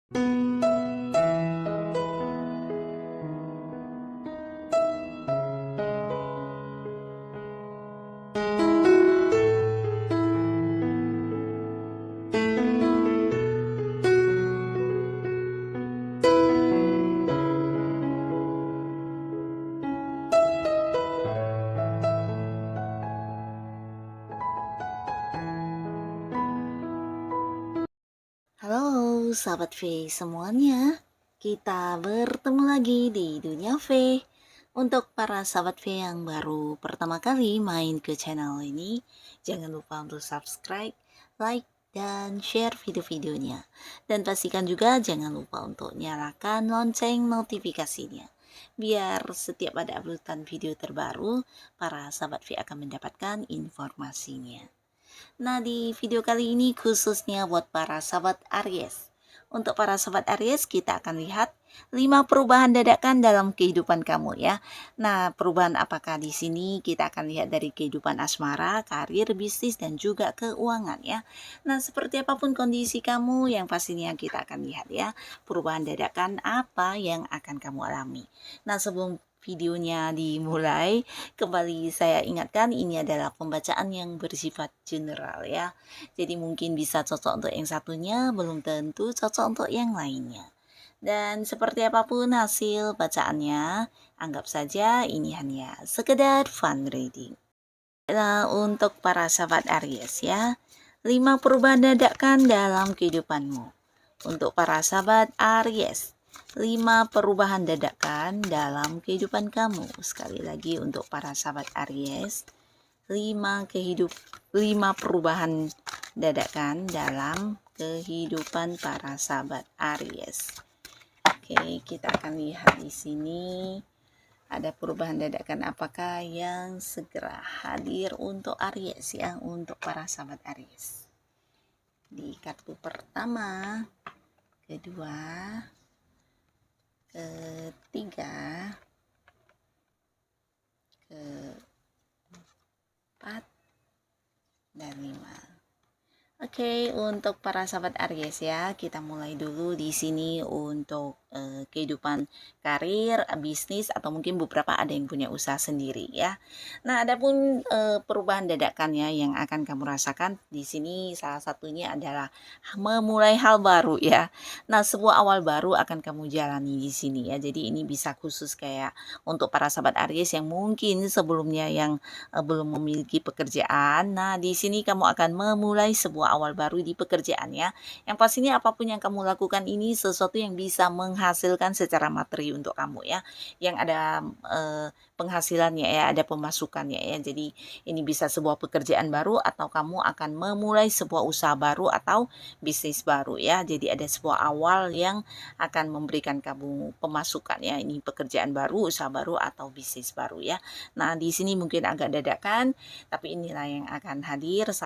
Halo sahabat V semuanya, kita bertemu lagi di Dunia V. Untuk para sahabat V yang baru pertama kali main ke channel ini, jangan lupa untuk subscribe, like, dan share video-videonya. Dan pastikan juga jangan lupa untuk nyalakan lonceng notifikasinya. Biar setiap ada uploadan video terbaru, para sahabat V akan mendapatkan informasinya. Nah, di video kali ini khususnya buat para sahabat Aries. Untuk para sahabat Aries, kita akan lihat 5 perubahan dadakan dalam kehidupan kamu ya. Nah, perubahan apakah di sini kita akan lihat dari kehidupan asmara, karir, bisnis, dan juga keuangan ya. Nah, seperti apapun kondisi kamu yang pastinya kita akan lihat ya. Perubahan dadakan apa yang akan kamu alami. Nah, sebelum videonya dimulai, kembali saya ingatkan ini adalah pembacaan yang bersifat general ya. Jadi mungkin bisa cocok untuk yang satunya, belum tentu cocok untuk yang lainnya. Dan seperti apapun hasil bacaannya, anggap saja ini hanya sekedar fun reading. Nah, untuk para sahabat Aries ya, 5 perubahan dadakan dalam kehidupanmu. Untuk para sahabat Aries, 5 perubahan dadakan dalam kehidupan kamu. Sekali lagi untuk para sahabat Aries, 5 perubahan dadakan dalam kehidupan para sahabat Aries. Oke, kita akan lihat di sini ada perubahan dadakan apakah yang segera hadir untuk Aries ya, untuk para sahabat Aries. Di kartu pertama, kedua, ketiga, keempat, dan 5. Oke, untuk para sahabat Aries ya, kita mulai dulu di sini untuk kehidupan karir, bisnis, atau mungkin beberapa ada yang punya usaha sendiri ya. Nah, adapun perubahan dadakannya yang akan kamu rasakan di sini salah satunya adalah memulai hal baru ya. Nah, sebuah awal baru akan kamu jalani di sini ya. Jadi ini bisa khusus kayak untuk para sahabat Aries yang mungkin sebelumnya yang belum memiliki pekerjaan. Nah, di sini kamu akan memulai sebuah awal baru di pekerjaan ya. Yang pastinya apapun yang kamu lakukan ini sesuatu yang bisa menghasilkan secara materi untuk kamu ya. Yang ada penghasilannya ya, ada pemasukannya ya. Jadi ini bisa sebuah pekerjaan baru atau kamu akan memulai sebuah usaha baru atau bisnis baru ya. Jadi ada sebuah awal yang akan memberikan kamu pemasukan ya. Ini pekerjaan baru, usaha baru atau bisnis baru ya. Nah, di sini mungkin agak dadakan, tapi inilah yang akan hadir.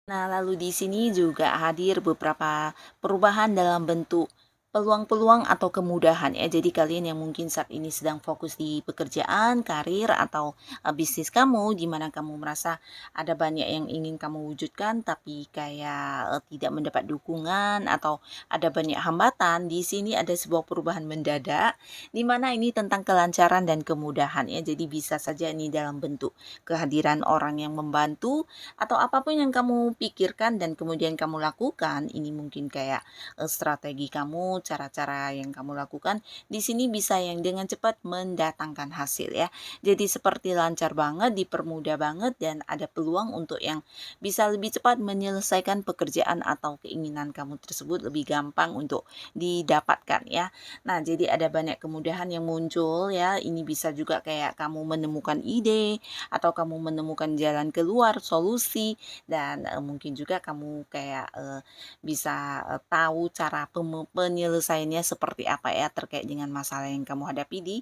Nah, lalu di sini juga hadir beberapa perubahan dalam bentuk peluang-peluang atau kemudahan ya. Jadi kalian yang mungkin saat ini sedang fokus di pekerjaan, karir atau bisnis kamu di mana kamu merasa ada banyak yang ingin kamu wujudkan tapi kayak tidak mendapat dukungan atau ada banyak hambatan, di sini ada sebuah perubahan mendadak di mana ini tentang kelancaran dan kemudahan ya. Jadi bisa saja ini dalam bentuk kehadiran orang yang membantu atau apapun yang kamu pikirkan dan kemudian kamu lakukan, ini mungkin kayak strategi kamu, cara-cara yang kamu lakukan di sini bisa yang dengan cepat mendatangkan hasil ya. Jadi seperti lancar banget, dipermudah banget dan ada peluang untuk yang bisa lebih cepat menyelesaikan pekerjaan atau keinginan kamu tersebut lebih gampang untuk didapatkan ya. Nah, jadi ada banyak kemudahan yang muncul ya. Ini bisa juga kayak kamu menemukan ide atau kamu menemukan jalan keluar, solusi dan mungkin juga kamu kayak bisa tahu cara penyelesaiannya seperti apa ya terkait dengan masalah yang kamu hadapi di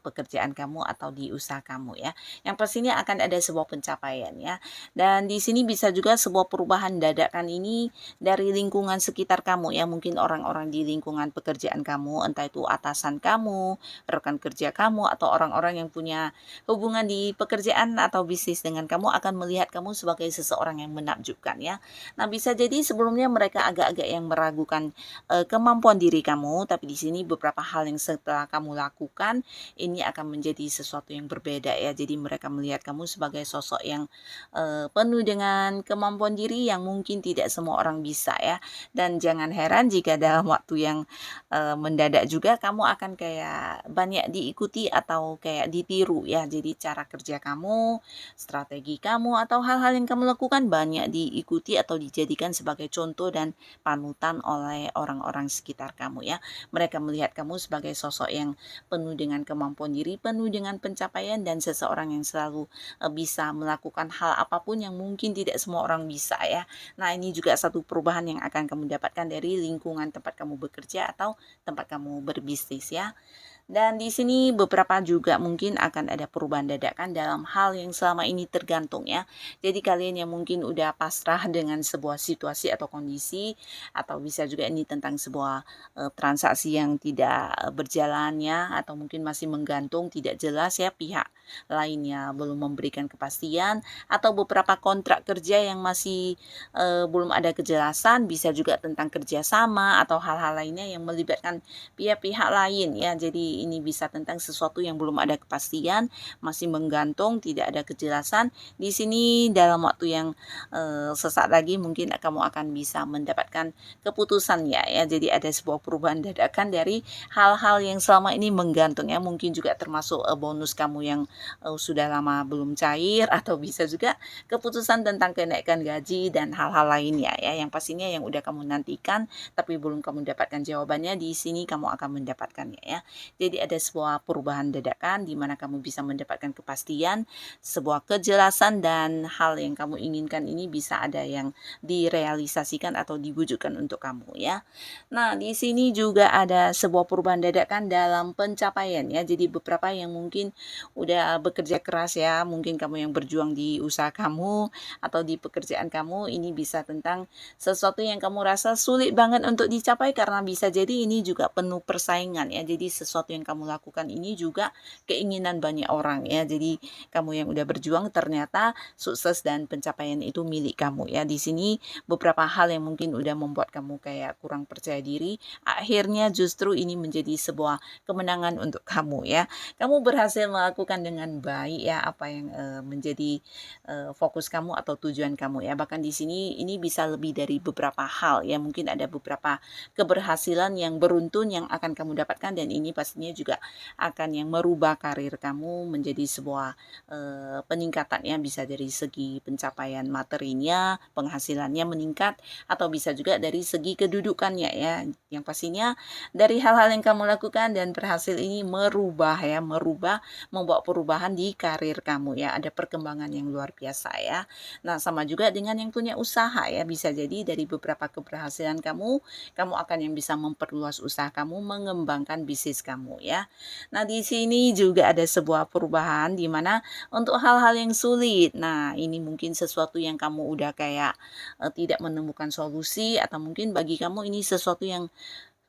pekerjaan kamu atau di usaha kamu ya. Yang pastinya akan ada sebuah pencapaian ya. Dan di sini bisa juga sebuah perubahan dadakan ini dari lingkungan sekitar kamu ya. Mungkin orang-orang di lingkungan pekerjaan kamu, entah itu atasan kamu, rekan kerja kamu atau orang-orang yang punya hubungan di pekerjaan atau bisnis dengan kamu akan melihat kamu sebagai seseorang yang menakjubkan ya. Nah, bisa jadi sebelumnya mereka agak-agak yang meragukan kemampuan kemampuan diri kamu, tapi di sini beberapa hal yang setelah kamu lakukan ini akan menjadi sesuatu yang berbeda ya. Jadi mereka melihat kamu sebagai sosok yang penuh dengan kemampuan diri yang mungkin tidak semua orang bisa ya. Dan jangan heran jika dalam waktu yang mendadak juga kamu akan kayak banyak diikuti atau kayak ditiru ya. Jadi cara kerja kamu, strategi kamu atau hal-hal yang kamu lakukan banyak diikuti atau dijadikan sebagai contoh dan panutan oleh orang-orang sekitar kamu ya. Mereka melihat kamu sebagai sosok yang penuh dengan kemampuan diri, penuh dengan pencapaian dan seseorang yang selalu bisa melakukan hal apapun yang mungkin tidak semua orang bisa ya. Nah, ini juga satu perubahan yang akan kamu dapatkan dari lingkungan tempat kamu bekerja atau tempat kamu berbisnis ya. Dan di sini beberapa juga mungkin akan ada perubahan dadakan dalam hal yang selama ini tergantung ya. Jadi kalian yang mungkin udah pasrah dengan sebuah situasi atau kondisi, atau bisa juga ini tentang sebuah transaksi yang tidak berjalan ya, atau mungkin masih menggantung tidak jelas ya, pihak lainnya belum memberikan kepastian, atau beberapa kontrak kerja yang masih belum ada kejelasan, bisa juga tentang kerjasama atau hal-hal lainnya yang melibatkan pihak-pihak lain ya. Jadi ini bisa tentang sesuatu yang belum ada kepastian, masih menggantung, tidak ada kejelasan. Di sini dalam waktu yang sesaat lagi mungkin kamu akan bisa mendapatkan keputusan ya. Jadi ada sebuah perubahan dadakan dari hal-hal yang selama ini menggantung ya. Mungkin juga termasuk bonus kamu yang sudah lama belum cair, atau bisa juga keputusan tentang kenaikan gaji dan hal-hal lainnya ya. Yang pastinya yang udah kamu nantikan tapi belum kamu dapatkan jawabannya, di sini kamu akan mendapatkannya ya. Jadi ada sebuah perubahan dadakan di mana kamu bisa mendapatkan kepastian, sebuah kejelasan, dan hal yang kamu inginkan ini bisa ada yang direalisasikan atau diwujudkan untuk kamu ya. Nah, di sini juga ada sebuah perubahan dadakan dalam pencapaian ya. Jadi beberapa yang mungkin udah bekerja keras ya, mungkin kamu yang berjuang di usaha kamu atau di pekerjaan kamu, ini bisa tentang sesuatu yang kamu rasa sulit banget untuk dicapai karena bisa jadi ini juga penuh persaingan ya. Jadi sesuatu yang kamu lakukan ini juga keinginan banyak orang ya. Jadi kamu yang udah berjuang ternyata sukses dan pencapaian itu milik kamu ya. Di sini beberapa hal yang mungkin udah membuat kamu kayak kurang percaya diri, akhirnya justru ini menjadi sebuah kemenangan untuk kamu ya. Kamu berhasil melakukan dengan baik ya apa yang menjadi fokus kamu atau tujuan kamu ya. Bahkan di sini ini bisa lebih dari beberapa hal ya. Mungkin ada beberapa keberhasilan yang beruntun yang akan kamu dapatkan, dan ini pastinya juga akan yang merubah karir kamu menjadi sebuah peningkatan ya. Bisa dari segi pencapaian materinya, penghasilannya meningkat, atau bisa juga dari segi kedudukannya ya. Yang pastinya dari hal-hal yang kamu lakukan dan berhasil ini merubah ya, membawa perubahan di karir kamu ya. Ada perkembangan yang luar biasa ya. Nah, sama juga dengan yang punya usaha ya. Bisa jadi dari beberapa keberhasilan kamu akan yang bisa memperluas usaha kamu, mengembangkan bisnis kamu ya. Nah, di sini juga ada sebuah perubahan di mana untuk hal-hal yang sulit. Nah, ini mungkin sesuatu yang kamu udah kayak tidak menemukan solusi, atau mungkin bagi kamu ini sesuatu yang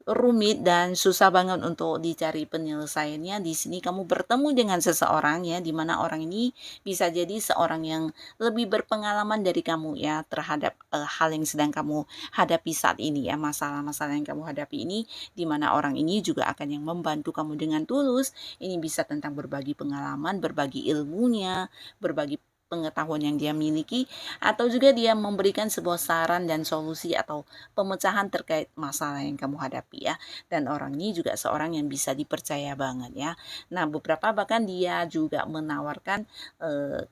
rumit dan susah banget untuk dicari penyelesaiannya. Di sini kamu bertemu dengan seseorang ya, di mana orang ini bisa jadi seorang yang lebih berpengalaman dari kamu ya terhadap hal yang sedang kamu hadapi saat ini ya, masalah-masalah yang kamu hadapi ini, di mana orang ini juga akan yang membantu kamu dengan tulus. Ini bisa tentang berbagi pengalaman, berbagi ilmunya, berbagi pengetahuan yang dia miliki, atau juga dia memberikan sebuah saran dan solusi atau pemecahan terkait masalah yang kamu hadapi ya. Dan orang ini juga seorang yang bisa dipercaya banget ya. Nah, beberapa bahkan dia juga menawarkan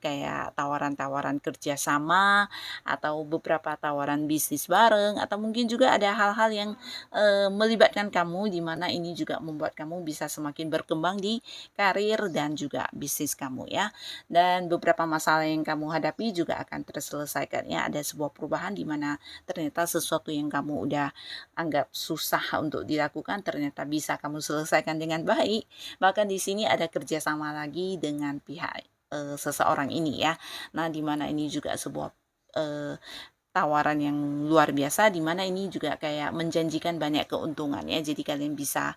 kayak tawaran-tawaran kerjasama, atau beberapa tawaran bisnis bareng, atau mungkin juga ada hal-hal yang melibatkan kamu, di mana ini juga membuat kamu bisa semakin berkembang di karir dan juga bisnis kamu ya. Dan beberapa masalah yang kamu hadapi juga akan terselesaikan ya. Ada sebuah perubahan di mana ternyata sesuatu yang kamu udah anggap susah untuk dilakukan ternyata bisa kamu selesaikan dengan baik. Bahkan di sini ada kerjasama lagi dengan pihak seseorang ini ya. Nah, di mana ini juga sebuah tawaran yang luar biasa, di mana ini juga kayak menjanjikan banyak keuntungan ya. Jadi kalian bisa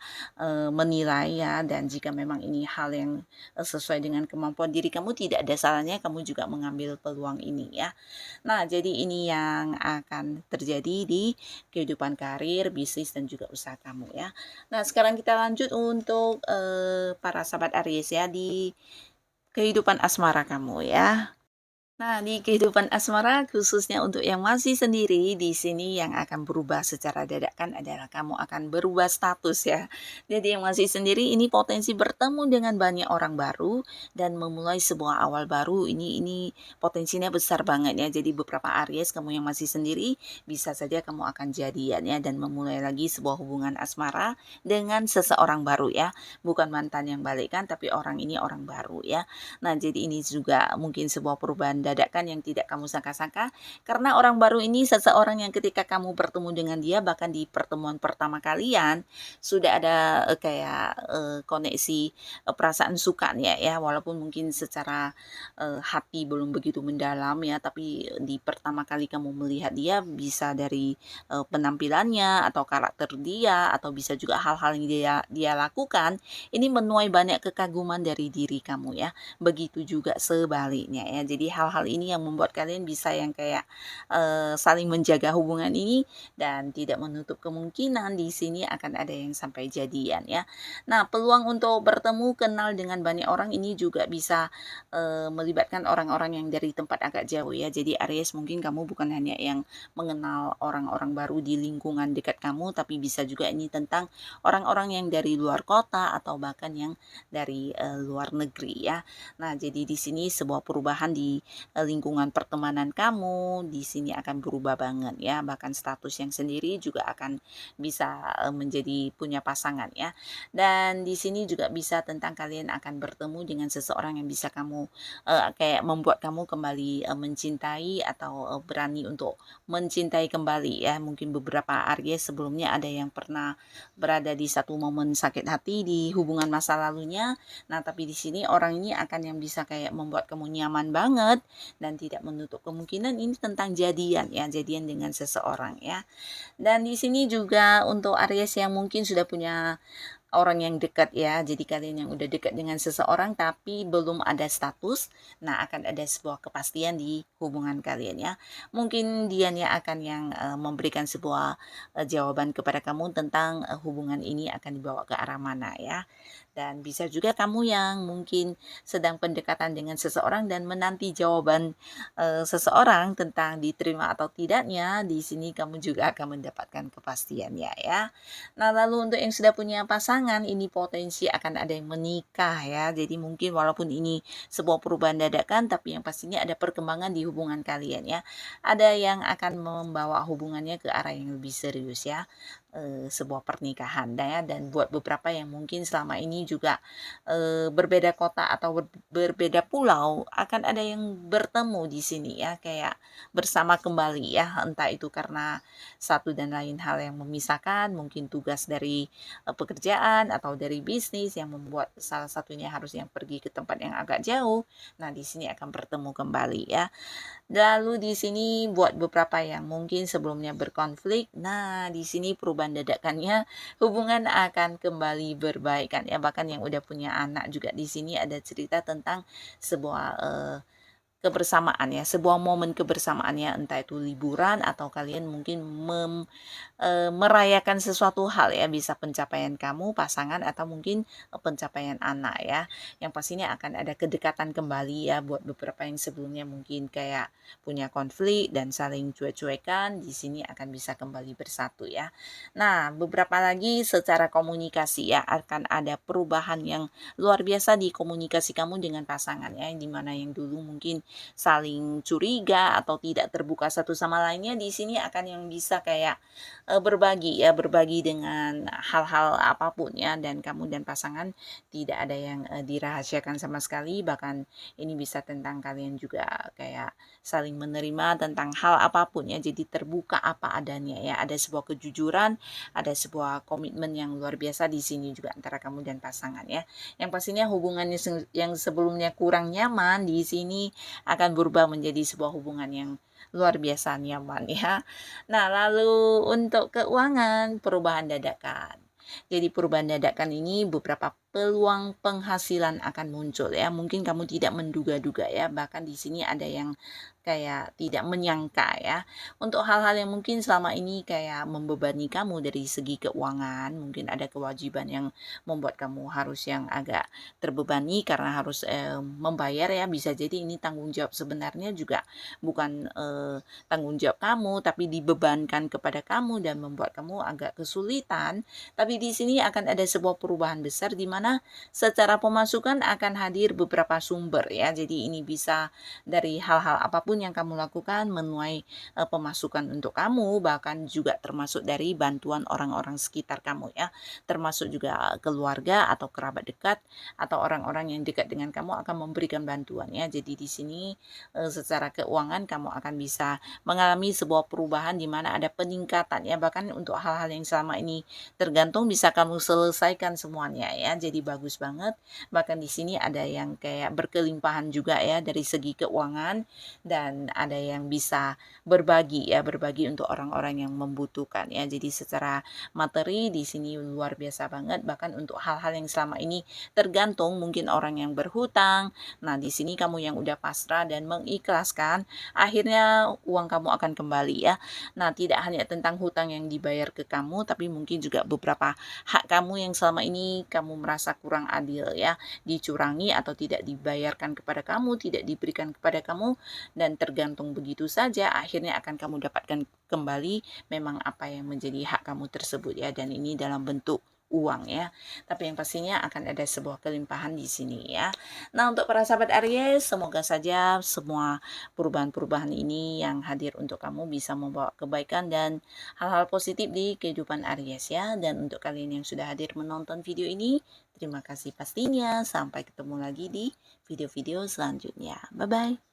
menilai ya, dan jika memang ini hal yang sesuai dengan kemampuan diri kamu, tidak ada salahnya kamu juga mengambil peluang ini ya. Nah, jadi ini yang akan terjadi di kehidupan karir, bisnis, dan juga usaha kamu ya. Nah, sekarang kita lanjut untuk para sahabat Aries ya, di kehidupan asmara kamu ya. Nah, di kehidupan asmara khususnya untuk yang masih sendiri, di sini yang akan berubah secara dadakan adalah kamu akan berubah status ya. Jadi yang masih sendiri ini potensi bertemu dengan banyak orang baru dan memulai sebuah awal baru. Ini potensinya besar banget ya. Jadi beberapa Aries kamu yang masih sendiri bisa saja kamu akan jadian ya, dan memulai lagi sebuah hubungan asmara dengan seseorang baru ya. Bukan mantan yang balikan, tapi orang ini orang baru ya. Nah, jadi ini juga mungkin sebuah perubahan dadakan yang tidak kamu sangka-sangka, karena orang baru ini seseorang yang ketika kamu bertemu dengan dia, bahkan di pertemuan pertama kalian sudah ada kayak koneksi perasaan sukanya ya, walaupun mungkin secara hati belum begitu mendalam ya, tapi di pertama kali kamu melihat dia, bisa dari penampilannya atau karakter dia, atau bisa juga hal-hal yang dia lakukan, ini menuai banyak kekaguman dari diri kamu ya. Begitu juga sebaliknya ya. Jadi hal-hal ini yang membuat kalian bisa yang kayak saling menjaga hubungan ini, dan tidak menutup kemungkinan di sini akan ada yang sampai jadian ya. Nah, peluang untuk bertemu kenal dengan banyak orang ini juga bisa melibatkan orang-orang yang dari tempat agak jauh ya. Jadi Aries, mungkin kamu bukan hanya yang mengenal orang-orang baru di lingkungan dekat kamu, tapi bisa juga ini tentang orang-orang yang dari luar kota atau bahkan yang dari luar negeri ya. Nah, jadi di sini sebuah perubahan di lingkungan pertemanan kamu di sini akan berubah banget ya. Bahkan status yang sendiri juga akan bisa menjadi punya pasangan ya. Dan di sini juga bisa tentang kalian akan bertemu dengan seseorang yang bisa kamu kayak membuat kamu kembali mencintai, atau berani untuk mencintai kembali ya. Mungkin beberapa Aries sebelumnya ada yang pernah berada di satu momen sakit hati di hubungan masa lalunya. Nah, tapi di sini orang ini akan yang bisa kayak membuat kamu nyaman banget, dan tidak menutup kemungkinan ini tentang jadian ya, jadian dengan seseorang ya. Dan di sini juga untuk Aries yang mungkin sudah punya orang yang dekat ya, jadi kalian yang udah dekat dengan seseorang tapi belum ada status, nah akan ada sebuah kepastian di hubungan kalian ya. Mungkin dianya akan yang memberikan sebuah jawaban kepada kamu tentang hubungan ini akan dibawa ke arah mana ya. Dan bisa juga kamu yang mungkin sedang pendekatan dengan seseorang dan menanti jawaban seseorang tentang diterima atau tidaknya, di sini kamu juga akan mendapatkan kepastian ya. Nah, lalu untuk yang sudah punya pasangan, ini potensi akan ada yang menikah ya. Jadi mungkin walaupun ini sebuah perubahan dadakan, tapi yang pastinya ada perkembangan di hubungan kalian ya. Ada yang akan membawa hubungannya ke arah yang lebih serius ya. Sebuah pernikahan ya. Dan buat beberapa yang mungkin selama ini juga berbeda kota atau berbeda pulau, akan ada yang bertemu di sini ya, kayak bersama kembali ya, entah itu karena satu dan lain hal yang memisahkan, mungkin tugas dari pekerjaan atau dari bisnis yang membuat salah satunya harus yang pergi ke tempat yang agak jauh. Nah, di sini akan bertemu kembali ya. Lalu di sini buat beberapa yang mungkin sebelumnya berkonflik, nah di sini perubahan dadakannya hubungan akan kembali berbaikan ya. Bahkan yang udah punya anak juga di sini ada cerita tentang sebuah kebersamaan ya, sebuah momen kebersamaannya, entah itu liburan atau kalian mungkin merayakan sesuatu hal ya, bisa pencapaian kamu, pasangan, atau mungkin pencapaian anak ya. Yang pastinya akan ada kedekatan kembali ya, buat beberapa yang sebelumnya mungkin kayak punya konflik dan saling cuek-cuekan, di sini akan bisa kembali bersatu ya. Nah, beberapa lagi secara komunikasi ya, akan ada perubahan yang luar biasa di komunikasi kamu dengan pasangan ya, dimana yang dulu mungkin saling curiga atau tidak terbuka satu sama lainnya, di sini akan yang bisa kayak berbagi dengan hal-hal apapun ya, dan kamu dan pasangan tidak ada yang dirahasiakan sama sekali. Bahkan ini bisa tentang kalian juga kayak saling menerima tentang hal apapun ya, jadi terbuka apa adanya ya, ada sebuah kejujuran, ada sebuah komitmen yang luar biasa di sini juga antara kamu dan pasangan ya. Yang pastinya hubungannya yang sebelumnya kurang nyaman, di sini akan berubah menjadi sebuah hubungan yang luar biasa nyaman ya. Nah, lalu untuk keuangan, perubahan dadakan. Jadi perubahan dadakan ini beberapa peluang penghasilan akan muncul ya. Mungkin kamu tidak menduga-duga ya, bahkan di sini ada yang kayak tidak menyangka ya. Untuk hal-hal yang mungkin selama ini kayak membebani kamu dari segi keuangan, mungkin ada kewajiban yang membuat kamu harus yang agak terbebani karena harus membayar ya. Bisa jadi ini tanggung jawab sebenarnya juga bukan tanggung jawab kamu, tapi dibebankan kepada kamu dan membuat kamu agak kesulitan. Tapi di sini akan ada sebuah perubahan besar di mana secara pemasukan akan hadir beberapa sumber ya. Jadi ini bisa dari hal-hal apapun yang kamu lakukan menuai pemasukan untuk kamu, bahkan juga termasuk dari bantuan orang-orang sekitar kamu ya. Termasuk juga keluarga atau kerabat dekat atau orang-orang yang dekat dengan kamu akan memberikan bantuan ya. Jadi di sini secara keuangan kamu akan bisa mengalami sebuah perubahan di mana ada peningkatan ya, bahkan untuk hal-hal yang selama ini tergantung bisa kamu selesaikan semuanya ya. Jadi bagus banget. Bahkan di sini ada yang kayak berkelimpahan juga ya dari segi keuangan, dan ada yang bisa berbagi ya, berbagi untuk orang-orang yang membutuhkan ya. Jadi secara materi di sini luar biasa banget, bahkan untuk hal-hal yang selama ini tergantung mungkin orang yang berhutang. Nah, di sini kamu yang udah pasrah dan mengikhlaskan, akhirnya uang kamu akan kembali ya. Nah, tidak hanya tentang hutang yang dibayar ke kamu, tapi mungkin juga beberapa hak kamu yang selama ini kamu merasa kurang adil ya, dicurangi atau tidak dibayarkan kepada kamu, tidak diberikan kepada kamu, dan tergantung begitu saja akhirnya akan kamu dapatkan kembali memang apa yang menjadi hak kamu tersebut ya, dan ini dalam bentuk uang ya. Tapi yang pastinya akan ada sebuah kelimpahan di sini ya. Nah, untuk para sahabat Aries, semoga saja semua perubahan-perubahan ini yang hadir untuk kamu bisa membawa kebaikan dan hal-hal positif di kehidupan Aries ya. Dan untuk kalian yang sudah hadir menonton video ini, terima kasih pastinya. Sampai ketemu lagi di video-video selanjutnya. Bye-bye.